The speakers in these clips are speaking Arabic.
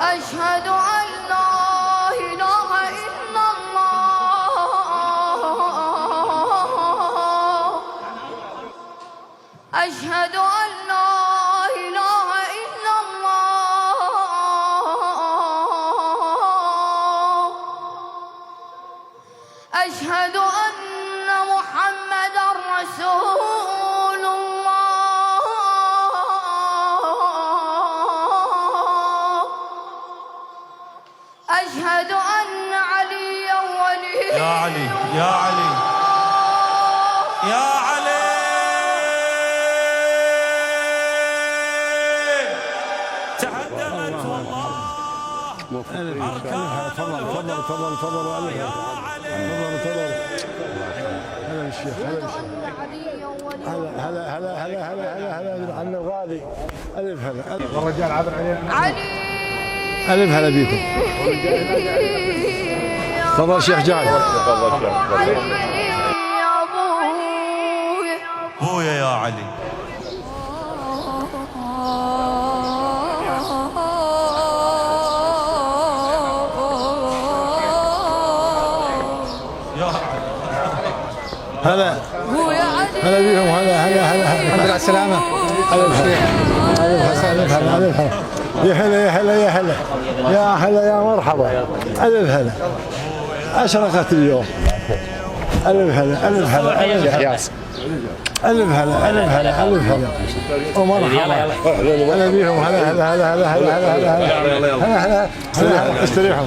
أشهد أن لا إله إلا الله أشهد أن لا إله إلا الله أشهد أن محمدًا رسول الله أشهد أن عليا ولي يا علي يا علي يا علي تهدمت والله أركان. تفضل تفضل تفضل يا علي تفضل هلا الشيخ هلا هلا هلا هلا هلا هلا عن الغالي ألف هلا والرجال عبر علينا علي ألف هلا بيكم تفضل شيخ جاي بويا يا علي هلا هلا بيهم هلا هلا هلا الحمد لله على السلامة ألف هلا ألف هلا ألف هلا يا هلا يا هلا يا هلا يا هلا يا مرحبا ألف هلا أشرقت اليوم ألف هلا ألف هلا ألف هلا ألف هلا ألف هلا ألف هلا ومرحبا هلا بيهم هلا هلا هلا هلا هلا هلا هلا هلا هلا استريحوا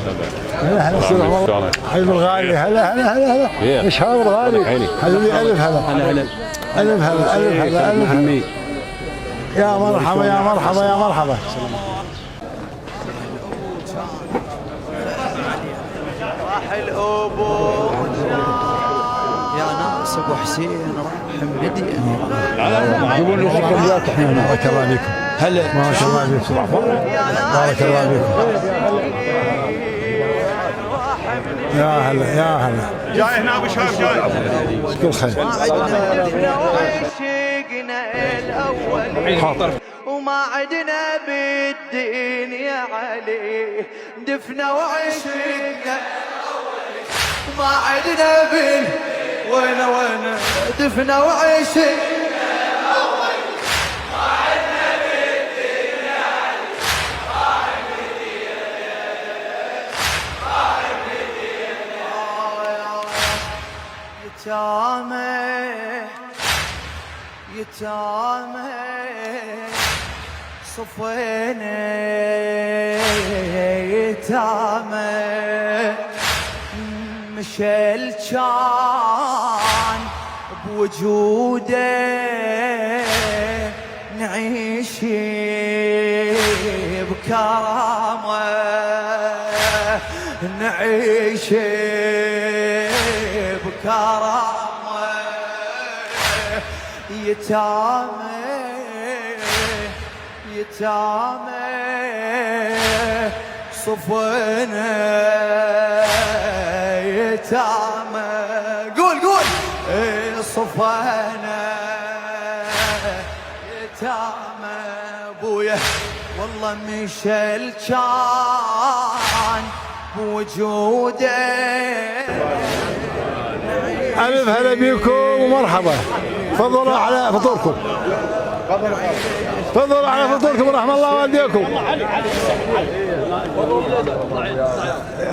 هلا هلا استريحوا حبيب الغالي هلا هلا هلا هلا مش هاو الغالي حبيبي ألف هلا ألف هلا ألف هلا ألف هلا يا مرحبا يا مرحبا يا مرحبا يا ناس ابو حسين حمدي يقول له خبريات احنا هنا بارك الله فيكم هلا ما شاء الله فيكم بارك الله فيكم يا هلا يا هلا جاي هنا ابو شهاب جاي كل خير عشقنا الاول حاضر وما عدنا بالدين يا علي دفنا وعشقنا وما عدنا بال وين دفنا وعشقنا الاول ما عدنا بالدين يا علي صاحب الدين يتامى يتامى صفينا يتامى مشل كان بوجوده نعيش بكرامه نعيش بكرامه يتامى يتامى صفنا يتامى قول صفنا يتامى ابويا والله مشل كان بوجوده ألف هلا بيكم ومرحبا تفضلوا على فطوركم تفضلوا على فطوركم ورحمة الله والديكم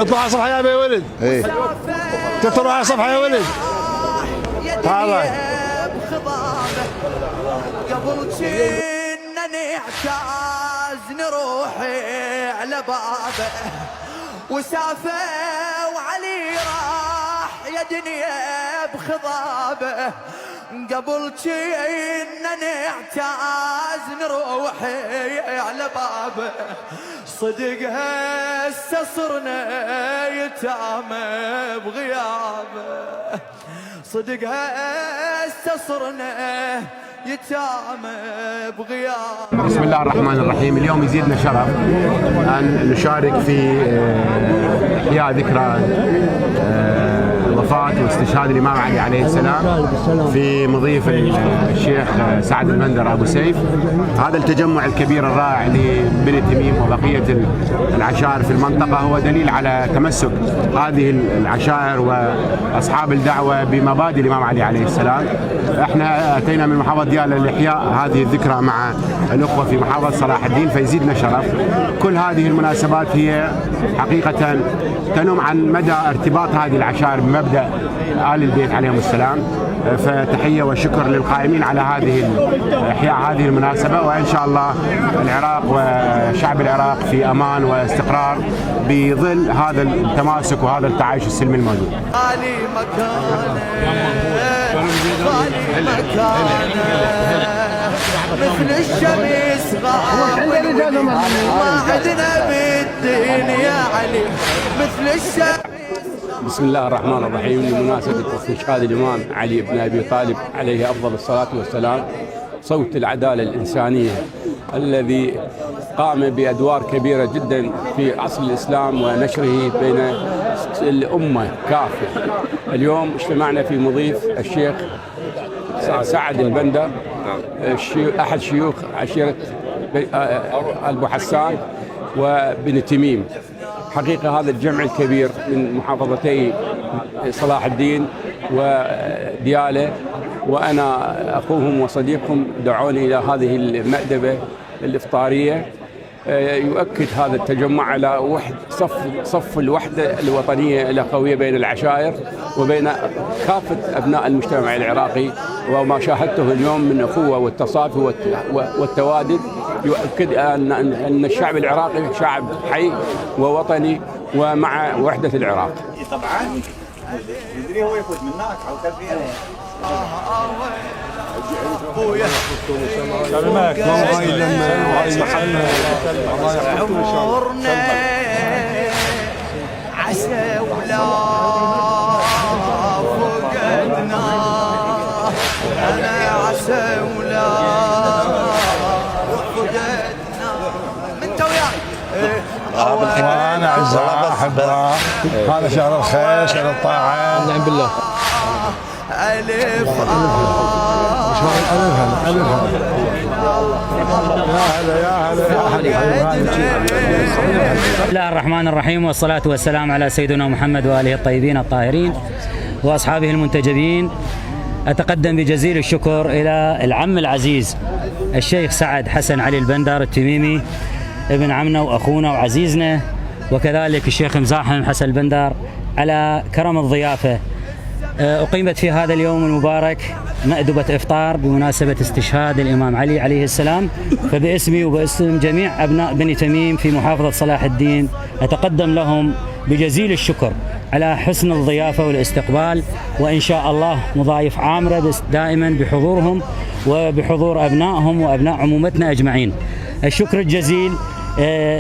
اطلع على الصفحة يا ابي ولد تطلعوا على الصفحة يا ولد تعال قبل كنا نعتاز نروحي على بابه وسافه وعلي راح يا دنيا بخضابه قبل كنا نعتاز نروحي على بابه صدق هسه صرنا يتامى بغيابه صدق هسه صرنا يتامى بغياب. بسم الله الرحمن الرحيم. اليوم يزيدنا شرف أن نشارك في إحياء ذكرى وفاة واستشهاد الإمام علي عليه السلام في مضيف الشيخ سعد البندر أبو سيف. هذا التجمع الكبير الرائع لبني تميم وبقية العشائر في المنطقة هو دليل على تمسك هذه العشائر وأصحاب الدعوة بمبادئ الإمام علي عليه السلام. احنا أتينا من محافظة ديالى لإحياء هذه الذكرى مع الأخوة في محافظة صلاح الدين، فيزيدنا شرف. كل هذه المناسبات هي حقيقة تنم عن مدى ارتباط هذه العشائر بمبدأ آل البيت عليهم السلام. فتحية وشكر للقائمين على إحياء هذه المناسبة، وإن شاء الله العراق وشعب العراق في أمان واستقرار بظل هذا التماسك وهذا التعايش السلمي الموجود. غالي مكانه مثل الشمس غاب ما عدنا بالدنيا علي مثل الشمس. بسم الله الرحمن الرحيم. لمناسبة استشهاد الإمام علي بن أبي طالب عليه أفضل الصلاة والسلام، صوت العدالة الإنسانية الذي قام بأدوار كبيرة جدا في عصر الإسلام ونشره بين الأمة كافة. اليوم اجتمعنا في مضيف الشيخ سعد البندر، أحد شيوخ عشيرة أبو حسان وبني تميم. حقيقة هذا الجمع الكبير من محافظتي صلاح الدين وديالى، وأنا أخوهم وصديقهم دعوني إلى هذه المأدبة الإفطارية. يؤكد هذا التجمع على صف الوحدة الوطنية الأخوية بين العشائر وبين كافة أبناء المجتمع العراقي. وما شاهدته اليوم من أخوة والتصافي والتوادد يؤكد أن الشعب العراقي شعب حي ووطني ومع وحدة العراق. طبعا يدري هو يفوت من هناك او كفيه سلمك هاي عمرنا عسى ولا فقدنا انا عسى ولا فقدنا من وياي وانا اعزائي احباء، هذا شهر الخير شهر الطاعه. نعم بالله. ألف بسم الله الرحمن الرحيم، والصلاة والسلام على سيدنا محمد وآله الطيبين الطاهرين وأصحابه المنتجبين. أتقدم بجزيل الشكر إلى العم العزيز الشيخ سعد حسن علي البندر التميمي، ابن عمنا وأخونا وعزيزنا، وكذلك الشيخ مزاحم حسن البندر على كرم الضيافة. أقيمت في هذا اليوم المبارك مأدبة إفطار بمناسبة استشهاد الإمام علي عليه السلام، فباسمي وباسم جميع أبناء بني تميم في محافظة صلاح الدين أتقدم لهم بجزيل الشكر على حسن الضيافة والاستقبال، وإن شاء الله مضايف عامرة دائما بحضورهم وبحضور أبنائهم وأبناء عمومتنا أجمعين. الشكر الجزيل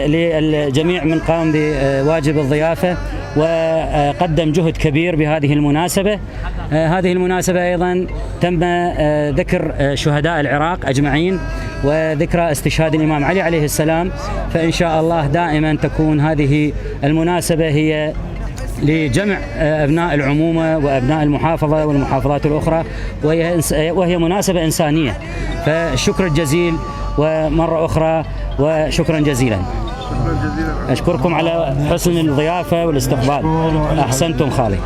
للجميع من قام بواجب الضيافة وقدم جهد كبير بهذه المناسبة. هذه المناسبة أيضا تم ذكر شهداء العراق أجمعين وذكرى استشهاد الإمام علي عليه السلام، فإن شاء الله دائما تكون هذه المناسبة هي لجمع أبناء العمومة وأبناء المحافظة والمحافظات الأخرى، وهي مناسبة إنسانية. فالشكر الجزيل ومرة أخرى وشكرا جزيلا. أشكركم على حسن الضيافة والاستقبال، أحسنتم خالي.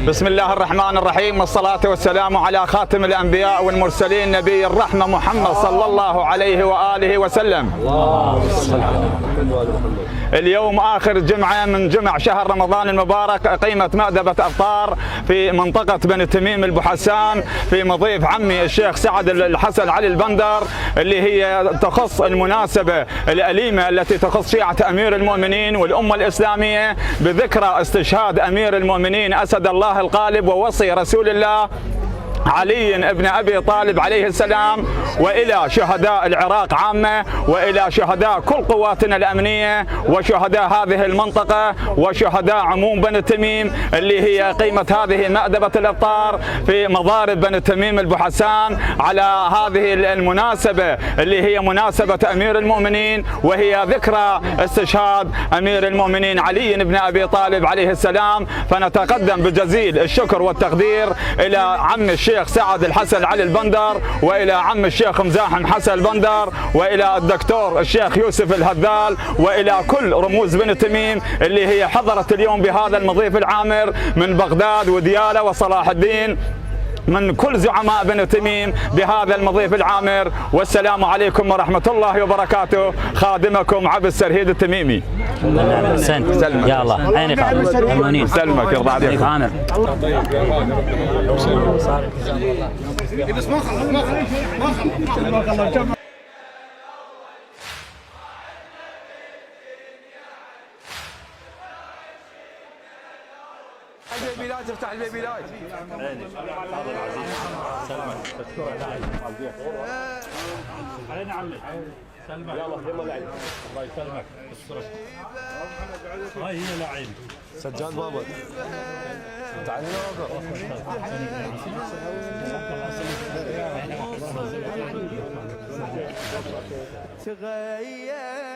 بسم الله الرحمن الرحيم، والصلاة والسلام على خاتم الأنبياء والمرسلين نبي الرحمة محمد صلى الله عليه وآله وسلم. اليوم آخر جمعة من جمع شهر رمضان المبارك أقيمت مأدبة أفطار في منطقة بني تميم البو حسان في مضيف عمي الشيخ سعد الحسن علي البندر، اللي هي تخص المناسبة الأليمة التي تخص شيعة أمير المؤمنين والأمة الإسلامية بذكرى استشهاد أمير المؤمنين أسد الله الغالب ووصي رسول الله علي بن أبي طالب عليه السلام، وإلى شهداء العراق عامة، وإلى شهداء كل قواتنا الأمنية، وشهداء هذه المنطقة، وشهداء عموم بني تميم اللي هي قيمة هذه مأدبة الأبطار في مضارب بني تميم البحسان، على هذه المناسبة اللي هي مناسبة أمير المؤمنين، وهي ذكرى استشهاد أمير المؤمنين علي بن أبي طالب عليه السلام. فنتقدم بجزيل الشكر والتقدير إلى عم الشيخ سعد الحسن علي البندر، وإلى عم الشيخ مزاحم حسن البندر، وإلى الدكتور الشيخ يوسف الهذال، وإلى كل رموز بني تميم اللي هي حضرت اليوم بهذا المضيف العامر من بغداد وديالى وصلاح الدين، من كل زعماء بني تميم بهذا المضيف العامر. والسلام عليكم ورحمة الله وبركاته. خادمكم عبد السرهيد التميمي. سلمك يا الله. عينك عامر. سلمك يرضى عليك عامر. البيبيلات افتح البيبيلات. علينا عمي. سلمك. يلا يلا لعيب. الله يسلمك. هاي هي لعيب. سجاد بابا. تعالي تغير